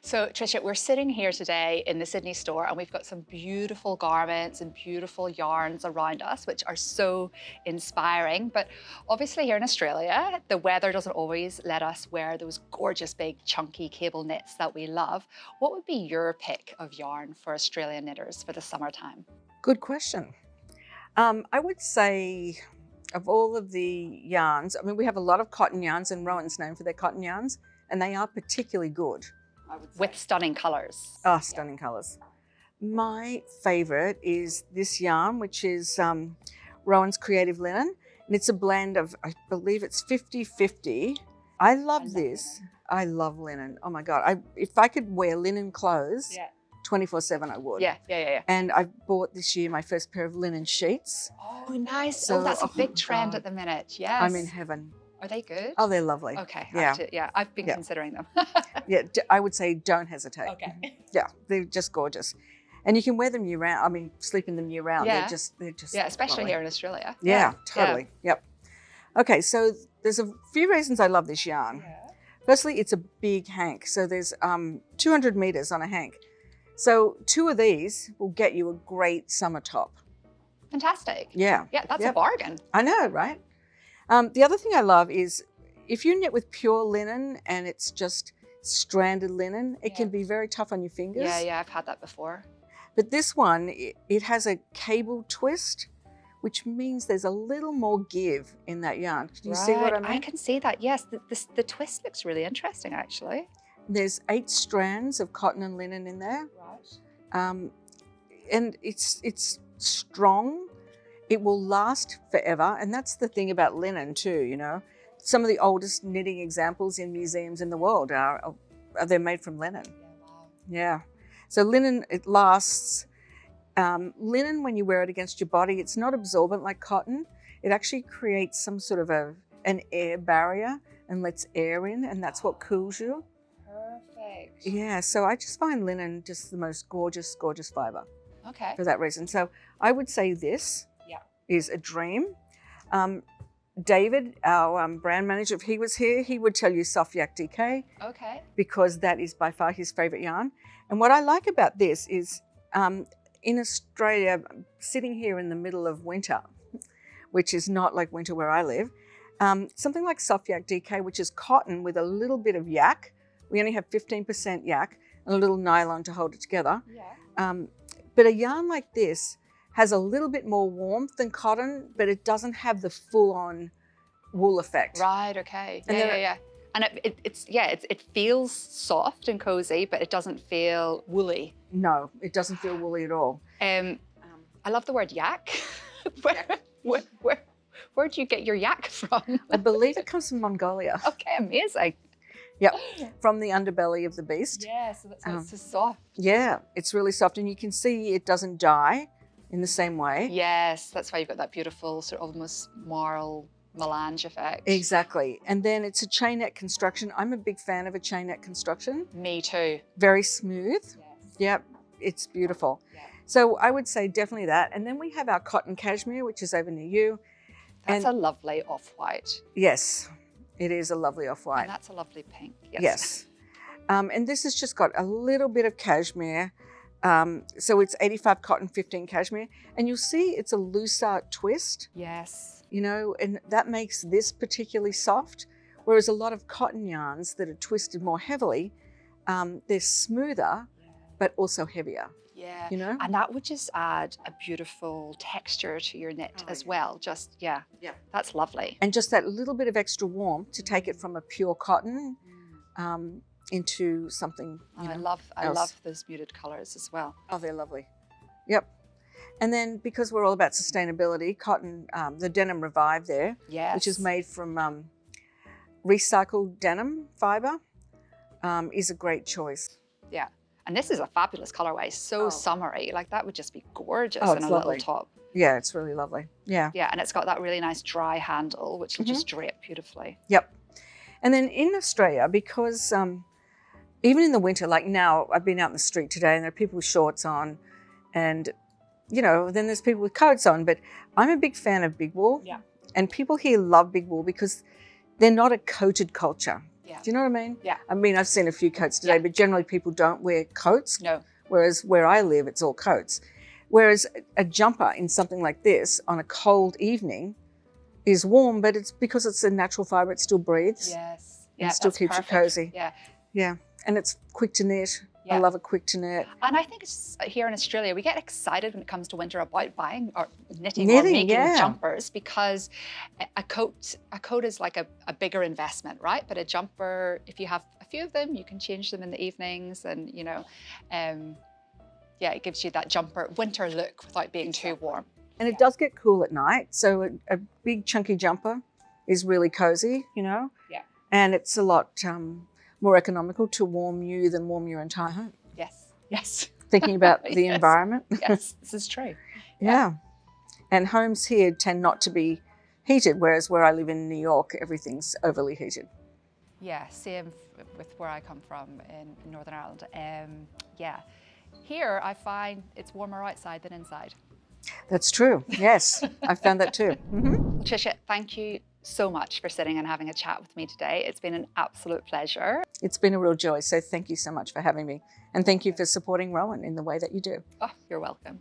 So Trisha, we're sitting here today in the Sydney store and we've got some beautiful garments and beautiful yarns around us, which are so inspiring. But obviously here in Australia, the weather doesn't always let us wear those gorgeous big chunky cable knits that we love. What would be your pick of yarn for Australian knitters for the summertime? Good question. I would say of all of the yarns, I mean, we have a lot of cotton yarns and Rowan's known for their cotton yarns, and they are particularly good. With stunning colours. Oh, stunning colours. My favourite is this yarn, which is Rowan's Creative Linen. And it's a blend of, I believe it's 50-50. I love this. Linen. I love linen. Oh my God. If I could wear linen clothes 24/7, I would. Yeah. And I bought this year my first pair of linen sheets. Oh, nice. So, that's a big my trend God. at the minute. Yes. I'm in heaven. Are they good? Oh, they're lovely. Okay. Yeah. I've been considering them. Yeah, I would say don't hesitate. Okay. Yeah, they're just gorgeous. And you can wear them year round. I mean, sleep in them year round. Yeah. They're just Yeah, especially lovely. here in Australia. Yeah, totally. Yep. Okay, so there's a few reasons I love this yarn. Yeah. Firstly, it's a big hank. So there's 200 meters on a hank. So 2 of these will get you a great summer top. Fantastic. Yeah. Yeah, that's a bargain. I know, right? The other thing I love is if you knit with pure linen and it's just stranded linen, it can be very tough on your fingers. Yeah, I've had that before. But this one, it has a cable twist, which means there's a little more give in that yarn. Can you see what I mean? I can see that, yes. The twist looks really interesting, actually. There's 8 strands of cotton and linen in there. Right. And it's strong. It will last forever. And that's the thing about linen too, you know. Some of the oldest knitting examples in museums in the world are they're made from linen. Yeah, wow. Yeah. So linen, it lasts. Linen, when you wear it against your body, it's not absorbent like cotton. It actually creates some sort of an air barrier and lets air in, and that's what cools you. Perfect. Yeah, so I just find linen just the most gorgeous, gorgeous fibre Okay. for that reason. So I would say this is a dream. David, our brand manager, if he was here, he would tell you Softyak DK Okay. because that is by far his favourite yarn. And what I like about this is in Australia, sitting here in the middle of winter, which is not like winter where I live, something like Softyak DK, which is cotton with a little bit of yak. We only have 15% yak and a little nylon to hold it together. Yeah. But a yarn like this has a little bit more warmth than cotton, but it doesn't have the full-on wool effect. Right, okay. And Yeah. And it feels soft and cozy, but it doesn't feel woolly. No, it doesn't feel woolly at all. I love the word yak. Where do you get your yak from? I believe it comes from Mongolia. Okay, amazing. Yep, from the underbelly of the beast. Yeah, so that's why it's so soft. Yeah, it's really soft, and you can see it doesn't dye in the same way. Yes, that's why you've got that beautiful sort of almost marl melange effect. Exactly. And then it's a chain net construction. I'm a big fan of a chain net construction. Me too. Very smooth. Yes. Yep, it's beautiful. Yeah. So I would say definitely that. And then we have our cotton cashmere, which is over near you. That's a lovely off-white. Yes, it is a lovely off-white. And that's a lovely pink. Yes. And this has just got a little bit of cashmere. So it's 85 cotton, 15 cashmere. And you'll see it's a looser twist. Yes. You know, and that makes this particularly soft. Whereas a lot of cotton yarns that are twisted more heavily, they're smoother, but also heavier. Yeah. You know? And that would just add a beautiful texture to your knit as well. Just, yeah. That's lovely. And just that little bit of extra warmth to take it from a pure cotton into something. I love those muted colours as well. Oh, they're lovely. Yep. And then because we're all about sustainability, cotton, the Denim Revive there, which is made from recycled denim fibre, is a great choice. Yeah. And this is a fabulous colourway, so summery. Like that would just be gorgeous in a lovely. little top. Yeah, it's really lovely. Yeah. Yeah, and it's got that really nice dry handle, which will just drape beautifully. Yep. And then in Australia, because even in the winter, like now, I've been out in the street today and there are people with shorts on and, you know, then there's people with coats on, but I'm a big fan of big wool. Yeah. And people here love big wool because they're not a coated culture. Yeah. Do you know what I mean? Yeah. I mean, I've seen a few coats today, but generally people don't wear coats. No. Whereas where I live, it's all coats. Whereas a jumper in something like this on a cold evening is warm, but it's because it's a natural fibre, it still breathes. Yes. And it still keeps you cozy. Yeah. Yeah. And it's quick to knit. Yeah. I love a quick to knit. And I think it's, here in Australia, we get excited when it comes to winter about buying or knitting or making jumpers, because a coat is like a bigger investment, right? But a jumper, if you have a few of them, you can change them in the evenings, and you know, yeah, it gives you that jumper winter look without being too warm. And it does get cool at night, so a big chunky jumper is really cozy, you know. Yeah. And it's a lot more economical to warm you than warm your entire home. Yes. Yes. Thinking about the environment. Yes, this is true. Yeah. And homes here tend not to be heated, whereas where I live in New York, everything's overly heated. Yeah, same with where I come from in Northern Ireland. Yeah, here I find it's warmer outside than inside. That's true. Yes, I found that too. Mm-hmm. Trisha, thank you so much for sitting and having a chat with me today. It's been an absolute pleasure. It's been a real joy. So thank you so much for having me. And thank you for supporting Rowan in the way that you do. Oh, you're welcome.